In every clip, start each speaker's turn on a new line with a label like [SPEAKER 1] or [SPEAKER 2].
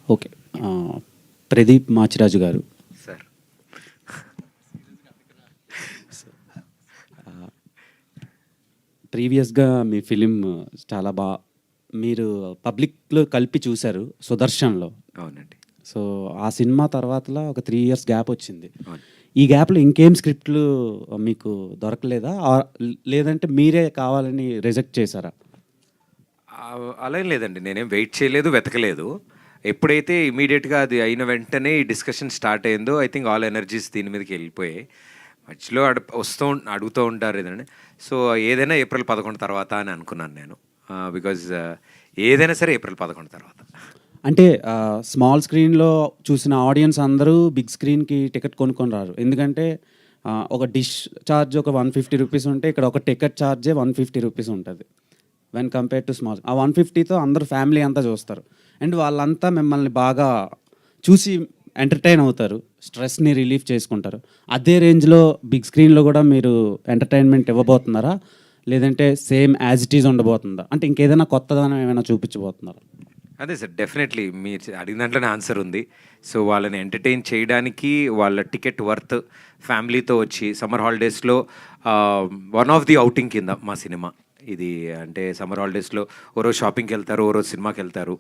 [SPEAKER 1] Okay. Pradeep Machiraju గారు.
[SPEAKER 2] Sir
[SPEAKER 1] ప్రీవియస్‌గా మీ film చాలా మీరు పబ్లిక్‌లో కలిపి చూసారు 'సుదర్శన్‌లో'.
[SPEAKER 2] అవునండి.
[SPEAKER 1] సో, ఆ సినిమా తర్వాతలా ఒక 3 ఇయర్స్ గ్యాప్ వచ్చింది.
[SPEAKER 2] అవును.
[SPEAKER 1] ఈ గ్యాప్‌లో ఇంకేం స్క్రిప్ట్‌లు మీకు దొరకలేదా? లేదంటే మీరే కావాలని రిజెక్ట్ చేసారా?
[SPEAKER 2] అలా ఏం లేదండి. నేనేం వెయిట్ చేయలేదు, వెతకలేదు. ఎప్పుడైతే ఇమ్మీడియేట్‌గా అది అయిన వెంటనే ఈ డిస్కషన్ స్టార్ట్ అయిందో ఐ థింక్ ఆల్ ఎనర్జీస్ దీని మీదకెళ్ళిపోయాయి. మధ్యలో అడుగుతూ ఉంటారు ఏదంటే, సో, ఏదైనా ఏప్రిల్ 11 తర్వాత అని అనుకున్నాను నేను. బికాజ్ ఏదైనా సరే ఏప్రిల్ 11 తర్వాత.
[SPEAKER 1] అంటే స్మాల్ స్క్రీన్‌లో చూసిన ఆడియన్స్ అందరూ బిగ్ స్క్రీన్‌కి టికెట్ కొనుక్కొని రారు. ఎందుకంటే ఒక డిష్ చార్జ్ ఒక ₹150 ఉంటే ఇక్కడ ఒక టికెట్ చార్జే ₹150 ఉంటది. When compare to small. ఆ 150తో అందరూ ఫ్యామిలీ అంతా చూస్తారు. అండ్ వాళ్ళంతా మిమ్మల్ని బాగా చూసి ఎంటర్‌టైన్ అవుతారు. స్ట్రెస్‌ని రిలీఫ్ చేసుకుంటారు. అదే రేంజ్‌లో బిగ్ స్క్రీన్‌లో గూడా మీరు ఎంటర్‌టైన్‌మెంట్ ఇవ్వబోతున్నారా? లేదంటే సేమ్ యాజ్ ఇట్ ఈజ్ ఉండబోతుందా? అంటే ఇంకేదైనా కొత్తదనం ఏమైనా చూపించబోతున్నారా?
[SPEAKER 2] అదే సార్, డెఫినెట్లీ మీరు అడిగిన దాంట్లోనే ఆన్సర్ ఉంది. సో, వాళ్ళని ఎంటర్టైన్ చేయడానికి వాళ్ళ టికెట్ వర్త్ ఫ్యామిలీతో వచ్చి సమ్మర్ హాలిడేస్‌లో వన్ ఆఫ్ ది ఔటింగ్ కింద మా సినిమా. ఇది అంటే సమ్మర్ హాలిడేస్‌లో ఓ రోజు షాపింగ్‌కెళ్తారు, ఓ రోజు సినిమాకెళ్తారు,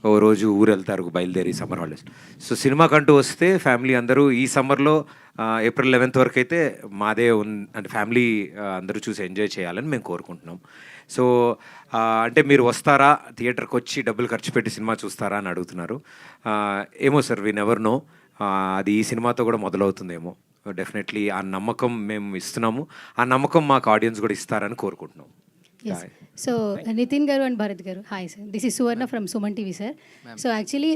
[SPEAKER 2] ఓ రోజు ఊరెళ్తారు బయలుదేరి సమ్మర్ హాలిడేస్. సో, సినిమాకంటూ వస్తే ఫ్యామిలీ అందరూ ఈ సమ్మర్‌లో ఏప్రిల్ 11th వరకైతే మాదే అంటే ఫ్యామిలీ అందరూ చూసి ఎంజాయ్ చేయాలని మేము కోరుకుంటున్నాం. సో, అంటే మీరు వస్తారా? థియేటర్‌కొచ్చి డబ్బులు ఖర్చు పెట్టి సినిమా చూస్తారా అని అడుగుతున్నారు. ఏమో సార్, వి నెవర్ నో. అది ఈ సినిమాతో కూడా మొదలవుతుందేమో. డెఫినెట్లీ ఆ నమ్మకం మేము ఇస్తున్నాము. ఆ నమ్మకం మాకు ఆడియన్స్ కూడా ఇస్తారని కోరుకుంటున్నాం.
[SPEAKER 3] Yes. So, Nitin garu and Bharat garu. Hi, sir. This is Suvarna from Suman TV, sir. So, actually,